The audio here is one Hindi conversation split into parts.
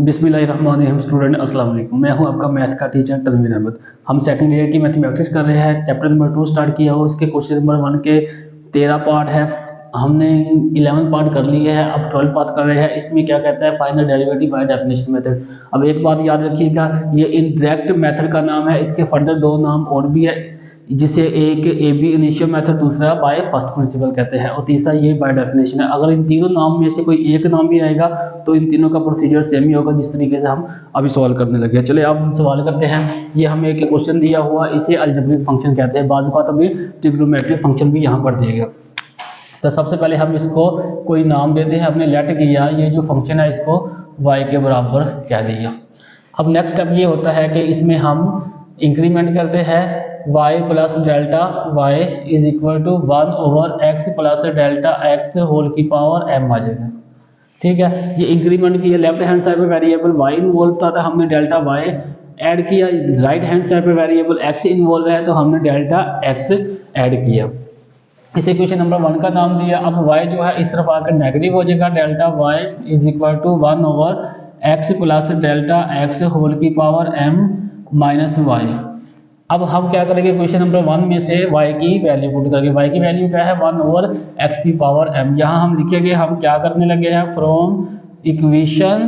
बिस्मिल्लाहिर्रहमानिर्रहीम। स्टूडेंट अस्सलाम वालेकुम। मैं हूं आपका मैथ का टीचर तनवीर अहमद। हम सेकंड ईयर की मैथमेटिक्स कर रहे हैं। चैप्टर नंबर 2 स्टार्ट किया और इसके क्वेश्चन नंबर 1 के 13 पार्ट है। हमने 11 पार्ट कर लिए हैं, अब 12 पार्ट कर रहे हैं। इसमें क्या कहता है, find the derivative by definition method. अब एक बात याद रखिएगा, ये इनडायरेक्ट मेथड का नाम है। इसके फर्दर दो नाम और भी है, जिसे एक ए बी इनिशियल मेथड, दूसरा बाय फर्स्ट प्रिंसिपल कहते हैं और तीसरा ये बाय डेफिनेशन है। अगर इन तीनों नाम में से कोई एक नाम भी आएगा तो इन तीनों का प्रोसीजर सेम ही होगा, जिस तरीके से हम अभी सॉल्व करने लगे। चलिए अब हम सवाल करते हैं। ये हमें एक क्वेश्चन दिया हुआ, इसे अलजेब्रिक फंक्शन कहते हैं। बाजू का हमें ट्रिग्नोमेट्रिक फंक्शन भी यहाँ पर दिया गया। तो सबसे पहले हम इसको कोई नाम देते हैं। हमने लेट किया, ये जो फंक्शन है इसको y के बराबर कह दिया। अब नेक्स्ट स्टेप ये होता है कि इसमें हम इंक्रीमेंट करते हैं। y plus delta y is equal to 1 over x plus delta x whole की पावर m आ जाएगा। ठीक है, ये इंक्रीमेंट किया। लेफ्ट हैंड साइड पे वेरिएबल y इन्वॉल्व था तो हमने डेल्टा y ऐड किया। राइट हैंड साइड पे वेरिएबल x इन्वॉल्व है तो हमने डेल्टा x ऐड किया। इसे क्वेश्चन नंबर 1 का नाम दिया। अब y जो है इस तरफ आकर नेगेटिव हो जाएगा। Delta y is equal to 1 over x plus delta x whole की पावर m माइनस y। अब हम क्या करेंगे, क्वेश्चन नंबर 1 में से y की वैल्यू पुट करेंगे। y की वैल्यू क्या है, 1 ओवर x की पावर m। यहाँ हम लिखेंगे, हम क्या करने लगे हैं, from equation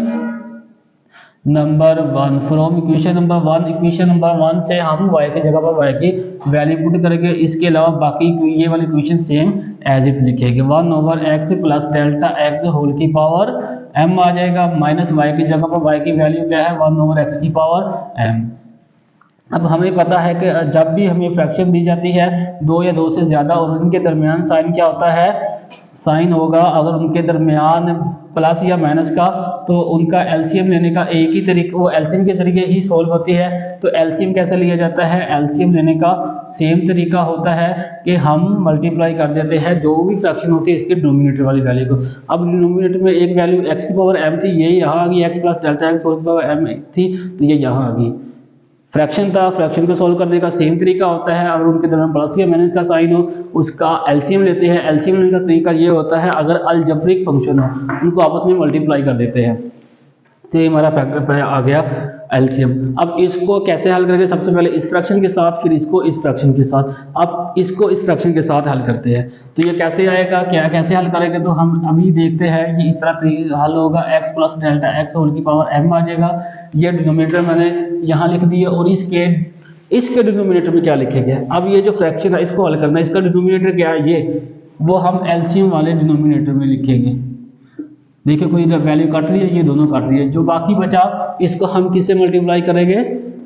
number 1, from equation number 1, equation number 1 से हम y की जगह पर y की वैल्यू पुट करेंगे। इसके अलावा बाकी ये वाली इक्वेशन सेम एज इट लिखेंगे। 1 over x plus delta x whole की पावर m आ जाएगा, माइनस y की जगह पर y की वैल्यू क्या है, 1 ओवर x की पावर m। अब हमें पता है कि जब भी हमें फ्रैक्शन दी जाती है, दो या दो से ज़्यादा, और उनके दरमियान साइन क्या होता है, साइन होगा। अगर उनके दरमियान प्लस या माइनस का, तो उनका एलसीएम लेने का एक ही तरीका, वो एलसीएम के जरिए ही सोल्व होती है। तो एलसीएम कैसे लिया जाता है, एलसीएम लेने का सेम तरीका होता है कि हम मल्टीप्लाई कर देते हैं जो भी फ्रैक्शन होती है इसके डिनोमिनेटर वाली वैल्यू को। अब डिनोमिनेटर में एक वैल्यू x की पावर m थी, ये यहाँ आ गई, x plus delta x whole की पावर m थी तो ये यहाँ आ गई। फ्रैक्शन था, फ्रैक्शन को सोल्व करने का सेम तरीका होता है। अगर उनके दरमियान प्लस या माइनस का साइन हो, उसका एलसीएम लेते हैं। एलसीएम लेने का तरीका ये होता है, अगर अलजेब्रिक फंक्शन हो उनको आपस में मल्टीप्लाई कर देते हैं। तो ये हमारा फैक्टर आ गया एलसीएम। अब इसको कैसे हल करेंगे, सबसे पहले इस फ्रैक्शन के साथ, फिर इसको इस फ्रैक्शन के साथ। अब इसको इस फ्रैक्शन के साथ हल करते हैं तो ये कैसे आएगा, क्या कैसे हल करेंगे, तो हम अभी देखते हैं कि इस तरह हल होगा। x plus delta x whole की पावर m आ जाएगा। ये डिनोमिनेटर मैंने यहाँ लिख दिया और इसके डिनोमिनेटर में क्या लिखेंगे। अब ये जो फ्रैक्शन है इसको हल करना है, इसका डिनोमिनेटर क्या है, ये वो हम एलसीएम वाले डिनोमिनेटर में लिखेंगे। देखिए कोई वैल्यू काट रही है, ये दोनों काट रही है। जो बाकी बचा इसको हम किससे मल्टीप्लाई करेंगे,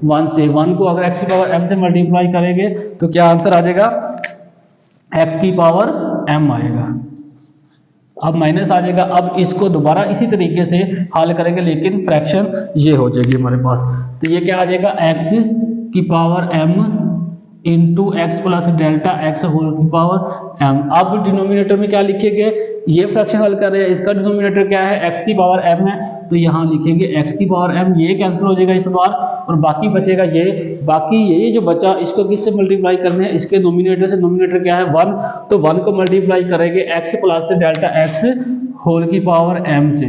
1 से। 1 को अगर x की पावर m से मल्टीप्लाई करेंगे तो क्या आंसर आ जाएगा, x की पावर m आएगा। अब माइनस आ जाएगा। अब इसको दोबारा इसी तरीके से हल करेंगे, लेकिन फ्रैक्शन ये हो जाएगी हमारे पास। तो ये क्या आ जाएगा, x की power m into x plus delta x whole की पावर m। अब डिनोमिनेटर में क्या लिखेंगे, ये फ्रैक्शन हल कर रहे हैं, इसका डिनोमिनेटर क्या है, x की पावर m है तो यहाँ लिखेंगे x की पावर m। ये कैंसिल हो जाएगा इस बार और बाकी बचेगा ये। बाकी ये जो बचा इसको किससे मल्टीप्लाई करने हैं, इसके नोमिनेटर से। नोमिनेटर क्या है, 1, तो 1 को मल्टीप्लाई करेंगे x plus delta x whole की पावर m से,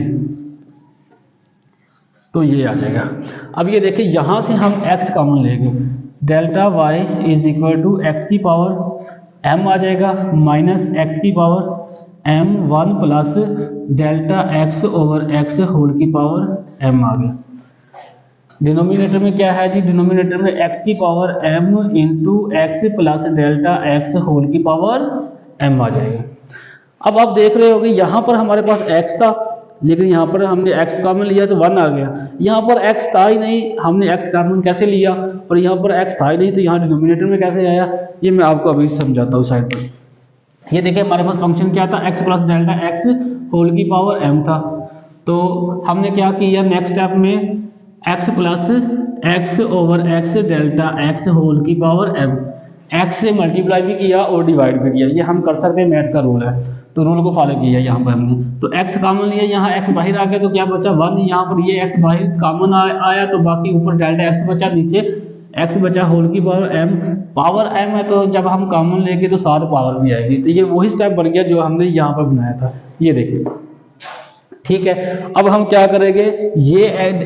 तो ये आ जाएगा। अब ये देखिए यहाँ से हम x कॉमन लेंगे। Delta y is equal to x की पावर m आ जाएगा, माइनस x की power m 1 plus delta x over x whole की पावर m आ गया। डिनोमिनेटर में क्या है जी, डिनोमिनेटर में x की power m into x plus delta x whole की पावर m आ जाएगा। अब आप देख रहे हो कि यहाँ पर हमारे पास x था, लेकिन यहाँ पर हमने x कॉमन लिया तो 1 आ गया। यहाँ पर x था ही नहीं, हमने x कॉमन कैसे लिया, और यहाँ पर x था ही नहीं तो यहाँ डिनोमिनेटर में कैसे आया, ये मैं आपको अभी समझाता हूँ साइड पर। ये देखिए हमारे पास फंक्शन क्या था, x plus delta x whole की पावर m था। तो हमने क्या किया, नेक्स्ट स्टेप में x plus x over x delta x whole की पावर m, x से मल्टीप्लाई भी किया और डिवाइड भी किया। ये हम कर सकते हैं, मैथ का रूल है तो रूल को फॉलो किया यहाँ पर हमने। तो x कॉमन लिया, यहाँ x बाहर आ गया तो क्या बचा 1। यहाँ पर ये x बाहर कॉमन आया तो बाकी ऊपर डेल्टा x बचा, नीचे x बचा होल की पावर m। पावर m है तो जब हम कॉमन लेंगे तो साथ पावर भी आएगी। तो ये वही स्टेप बन गया जो हमने यहाँ पर बनाया था, ये देखिए। ठीक है। अब हम क्या करेंगे, ये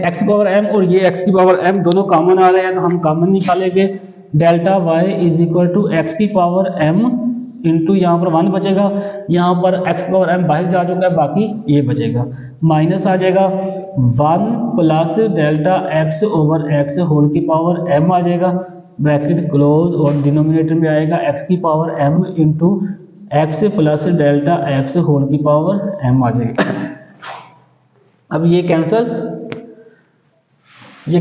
x की पावर m और ये x की पावर m दोनों कॉमन आ रहे हैं, तो हम कॉमन निकालेंगे। Delta y is equal to x की पावर m इंटू यहाँ पर 1 बचेगा, यहाँ पर x की पावर m बाहर जा चुका है, बाकी ये बचेगा, माइनस आ जाएगा 1 plus delta x over x whole की पावर m आ जाएगा, ब्रैकेट क्लोज, और डिनोमिनेटर में आएगा x की power m into x plus delta x whole की पावर m आ जाएगी। अब ये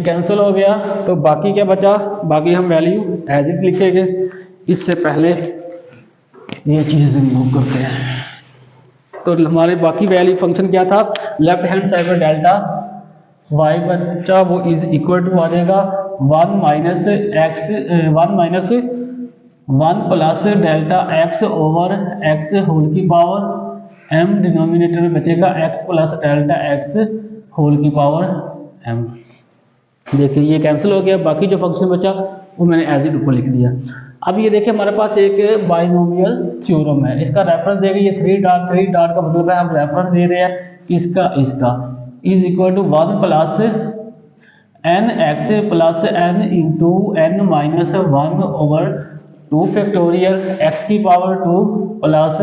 कैंसिल हो गया, तो बाकी क्या बचा, बाकी हम वैल्यू एज इट लिखेंगे। इससे पहले ये चीज रिमूव करते हैं। तो हमारे बाकी वैल्यू फंक्शन क्या था, लेफ्ट हैंड साइड पर डेल्टा y बचा, वो इज इक्वल टू आ जाएगा 1 minus 1 plus delta x over x whole की पावर m, डिनोमिनेटर में बचेगा x plus delta x whole की पावर m। देखिए ये कैंसिल हो गया, बाकी जो फंक्शन बचा वो मैंने एज इट ऊपर लिख दिया। अब ये देखिए हमारे पास एक बाइनोमियल थ्योरम है, इसका रेफरेंस देगा ये 3 डॉट का मतलब है हम रेफरेंस दे रहे हैं इसका is equal to 1 plus n x plus n into n minus 1 over 2 factorial x की पावर 2 प्लस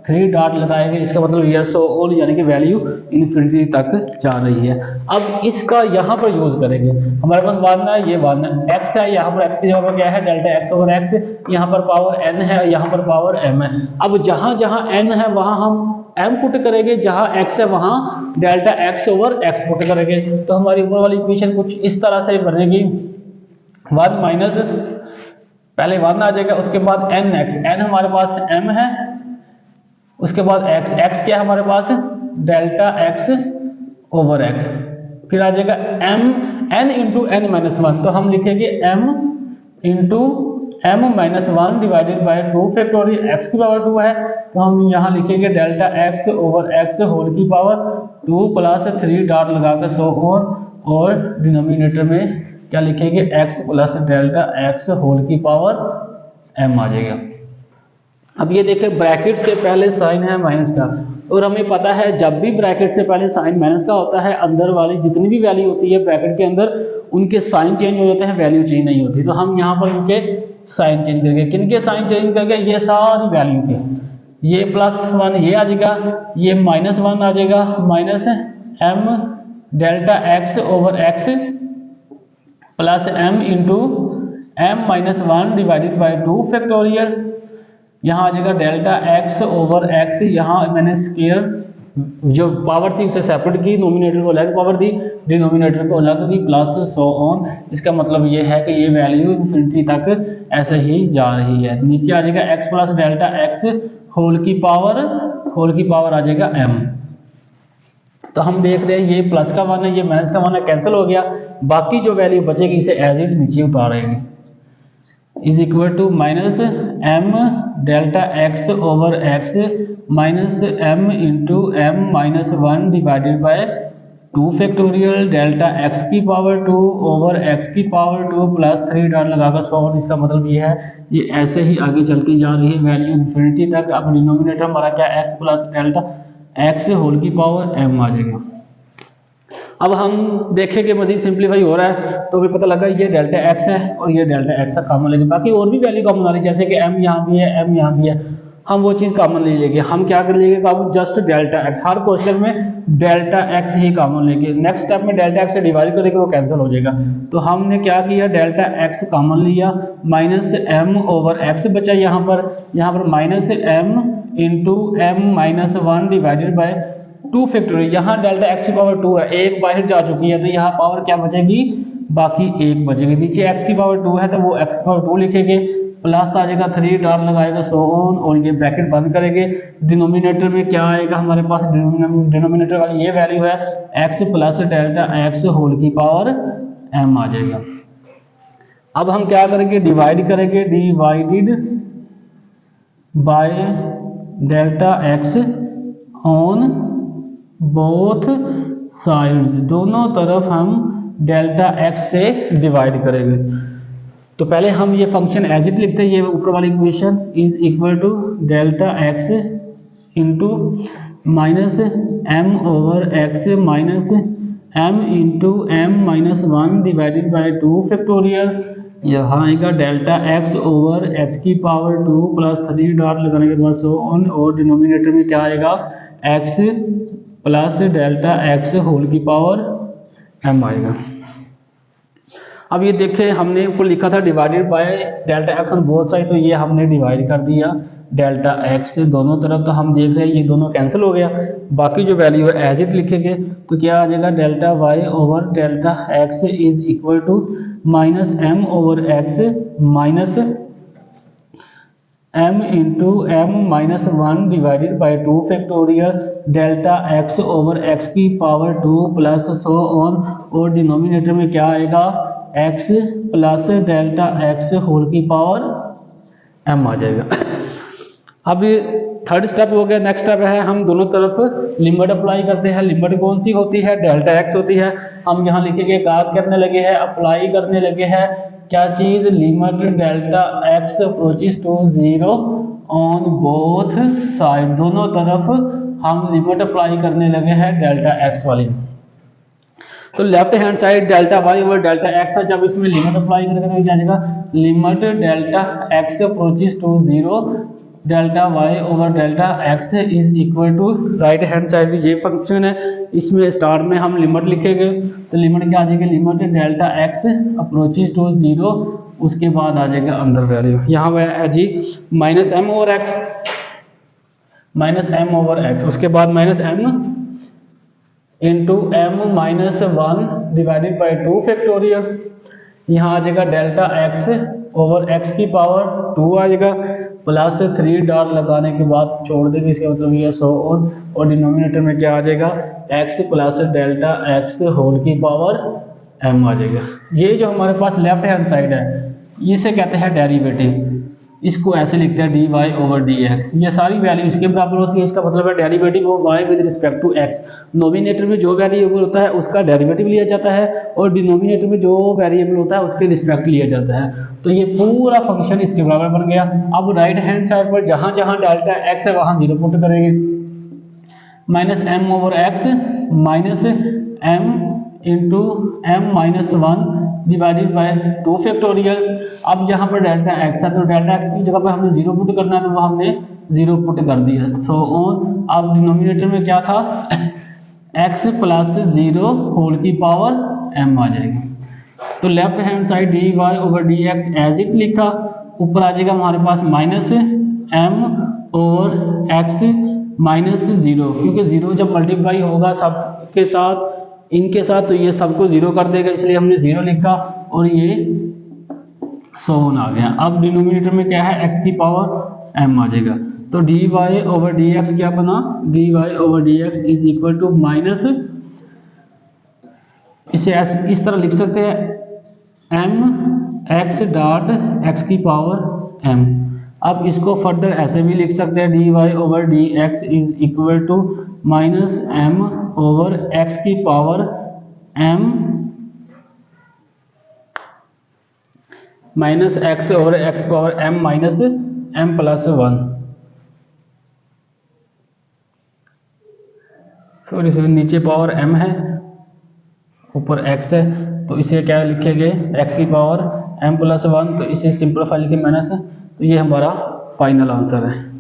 3 डॉट लगाएंगे, इसका मतलब ये सो और यानी कि वैल्यू इन्फिनिटी तक जा रही है। अब इसका यहाँ पर यूज करेंगे, हमारे पास 1 है, ये 1 है, x है, यहाँ पर x की जगह पर क्या है डेल्टा x ओवर x, यहाँ पर पावर n है, यहाँ पर पावर m है। अब जहाँ जहाँ n है वहाँ हम m पुट करेंगे, जहाँ x है वहाँ delta x over x put करेंगे। तो हमारी ऊपर वाली इक्वेशन कुछ इस तरह से बनेगी, 1 माइनस पहले 1 आ जाएगा, उसके बाद n हमारे पास m है, उसके बाद x क्या है हमारे पास डेल्टा x ओवर x, फिर आ जाएगा n इंटू n माइनस 1, तो हम लिखेंगे m into m minus 1 divided by 2 factorial x की पावर 2 है, तो हम यहाँ लिखेंगे delta x over x whole की पावर 2 प्लस 3 डॉट लगाकर सो ऑन, और डिनोमिनेटर में क्या लिखेंगे x plus delta x whole की पावर m आ जाएगा। अब ये देखिए ब्रैकेट से पहले साइन है माइनस का, और हमें पता है जब भी ब्रैकेट से पहले साइन माइनस का होता है, अंदर वाली जितनी भी वैल्यू होती है ब्रैकेट के अंदर उनके साइन चेंज हो जाते हैं, वैल्यू चेंज नहीं होती। तो हम यहाँ पर उनके साइन चेंज करके, किनके साइन चेंज करके, ये सारी वैल्यू के, ये +1 ये आ जाएगा, ये -1 आ जाएगा, minus m delta x over x plus m into m minus 1 divided by 2 factorial, यहाँ आ जाएगा डेल्टा x ओवर x, यहाँ मैंने स्क्वायर जो पावर थी उसे सेपरेट की, नोमिनेटर को अलग पावर दी, डिनोमिनेटर को अलग दी, प्लस सो ऑन। इसका मतलब ये है कि ये वैल्यू इन्फिनिटी तक ऐसे ही जा रही है। नीचे आ जाएगा x plus delta x whole की पावर आ जाएगा m। तो हम देख रहे हैं ये प्लस का 1 है, ये माइनस का 1 है, कैंसिल हो गया, बाकी जो वैल्यू बचेगी इसे एज इट नीचे उतारेंगे, is equal to minus m delta x over x minus m into m minus 1 divided by 2 factorial delta x की पावर 2 ओवर x की पावर 2 प्लस 3 डॉट लगाकर सॉल्व। इसका मतलब ये है ये ऐसे ही आगे चलती जा रही है वैल्यू इन्फिनिटी तक। अब डिनोमिनेटर हमारा क्या x plus delta x whole की पावर m आ जाएगा। अब हम देखेंगे मजीद सिंप्लीफाई हो रहा है तो भी पता लगा ये डेल्टा x है और ये डेल्टा x का कॉमन लेंगे, बाकी और भी वैल्यू कॉमन आ रही है, जैसे कि m यहाँ भी है, m यहाँ भी है, हम वो चीज़ कॉमन ले लेंगे। हम क्या कर लेंगे काबू, जस्ट डेल्टा x, हर क्वेश्चन में डेल्टा x ही कॉमन लेंगे। नेक्स्ट स्टेप में डेल्टा x से डिवाइड करेंगे वो कैंसिल हो जाएगा। तो हमने क्या किया, डेल्टा x कॉमन लिया, माइनस m ओवर x बचा, यहाँ पर minus m into m minus 1 divided by 2 factorial. यहाँ डेल्टा x की पावर 2 है, एक बाहर जा चुकी है तो यहाँ पावर क्या बचेगी, बाकी एक बचेगी। नीचे x की पावर 2 है तो वो x की पावर 2 लिखेंगे, प्लस आ जाएगा 3 डॉट लगाएगा सो ऑन, और ये ब्रैकेट बंद करेंगे। डिनोमिनेटर में क्या आएगा हमारे पास, डिनोमिनेटर वाली ये वैल्यू है x plus delta x whole की पावर m आ जाएगा। अब हम क्या करेंगे, डिवाइड करेंगे, divided by delta x on both sides, दोनों तरफ हम डेल्टा x से डिवाइड करेंगे। तो पहले हम ये फंक्शन एज इट लिखते हैं, ये ऊपर वाली equation is equal to delta x into minus m over x minus m into m minus 1 divided by 2 factorial. यहाँ आएगा डेल्टा एक्स ओवर एक्स की पावर 2 प्लस 3 डॉट लगाने के बाद सो ऑन, और डिनोमिनेटर में क्या आएगा x plus delta x whole की पावर एम आएगा। अब ये देखें हमने ऊपर लिखा था divided by delta x on both side, तो ये हमने डिवाइड कर दिया डेल्टा एक्स दोनों तरफ, तो हम देख रहे हैं ये दोनों कैंसिल हो गया, बाकी जो वैल्यू है एज इट लिखेंगे तो क्या आ जाएगा delta y over delta x is equal to minus m over x minus m into m minus 1 divided by 2 factorial delta x over x की पावर 2 प्लस सो ऑन, और डिनोमिनेटर में क्या आएगा x plus delta x whole की पावर m आ जाएगा। अब थर्ड स्टेप हो गया। नेक्स्ट स्टेप है हम दोनों तरफ लिमिट अप्लाई करते हैं। लिमिट कौन सी होती है, डेल्टा x होती है। हम यहाँ लिखेंगे क्या करने लगे हैं, अप्लाई करने लगे हैं क्या चीज, limit delta x approaches to 0 on both side, दोनों तरफ हम लिमिट अप्लाई करने लगे हैं डेल्टा x वाली। तो left hand side delta y over delta x है, जब इसमें लिमिट अप्लाई करेंगे तो क्या जाएगा limit delta x approaches to 0 डेल्टा y over delta x is equal to, right hand side ये फंक्शन है, इसमें स्टार्ट में हम लिमिट लिखेंगे तो लिमिट क्या आ जाएगी limit delta x approaches to 0, उसके बाद आ जाएगा अंदर वैल्यू यहाँ है जी minus m over x, minus m over x, उसके बाद minus m into m minus 1 divided by 2 factorial. यहाँ आ जाएगा डेल्टा x ओवर x की पावर 2 आ जाएगा, प्लस 3 डॉट लगाने के बाद छोड़ देंगे, इसका मतलब ये सो ऑन, और डिनोमिनेटर में क्या आ जाएगा x plus delta x whole की पावर m आ जाएगा। ये जो हमारे पास लेफ्ट हैंड साइड है इसे कहते हैं डेरिवेटिव, इसको ऐसे लिखते हैं dy ओवर dx। ये सारी वैल्यू इसके बराबर होती है, इसका मतलब है डेरिवेटिव वो y with respect to x। Numerator में जो वेरिएबल होता है उसका डेरिवेटिव लिया जाता है, और डिनोमिनेटर में जो वेरिएबल होता है उसके रिस्पेक्ट लिया जाता है। तो ये पूरा फंक्शन इसके बराबर बन गया। अब राइट हैंड साइड पर जहां जहां डेल्टा x है वहां 0 पुट करेंगे, minus m over x minus m into m minus 1 divided by 2 factorial. अब यहाँ पर डेल्टा x है तो डेल्टा x की जगह पर हमने 0 पुट करना है, तो वो हमने 0 पुट कर दिया सो ऑन। अब डिनोमिनेटर में क्या था x प्लस 0 होल की पावर m आ जाएगी। तो left hand side dy over dx as it लिखा, ऊपर आ जाएगा हमारे पास minus m over x minus 0, क्योंकि 0 जब मल्टीप्लाई होगा सबके साथ इनके साथ तो ये सबको 0 कर देगा, इसलिए हमने 0 लिखा और ये 100 आ गया। अब डिनोमिनेटर में क्या है x की पावर m आ जाएगा। तो dy ओवर dx क्या बना, dy over dx is equal to minus, इसे इस तरह लिख सकते हैं m x डॉट x की पावर m। अब इसको फर्दर ऐसे भी लिख सकते हैं dy over dx is equal to minus m over x की power m minus x over x power m minus m plus 1। Sorry sir, नीचे पावर m है ऊपर x है, तो इसे क्या लिखेंगे x की पावर m प्लस 1, तो इसे सिंपलीफाई लिखे माइनस, तो ये हमारा फाइनल आंसर है।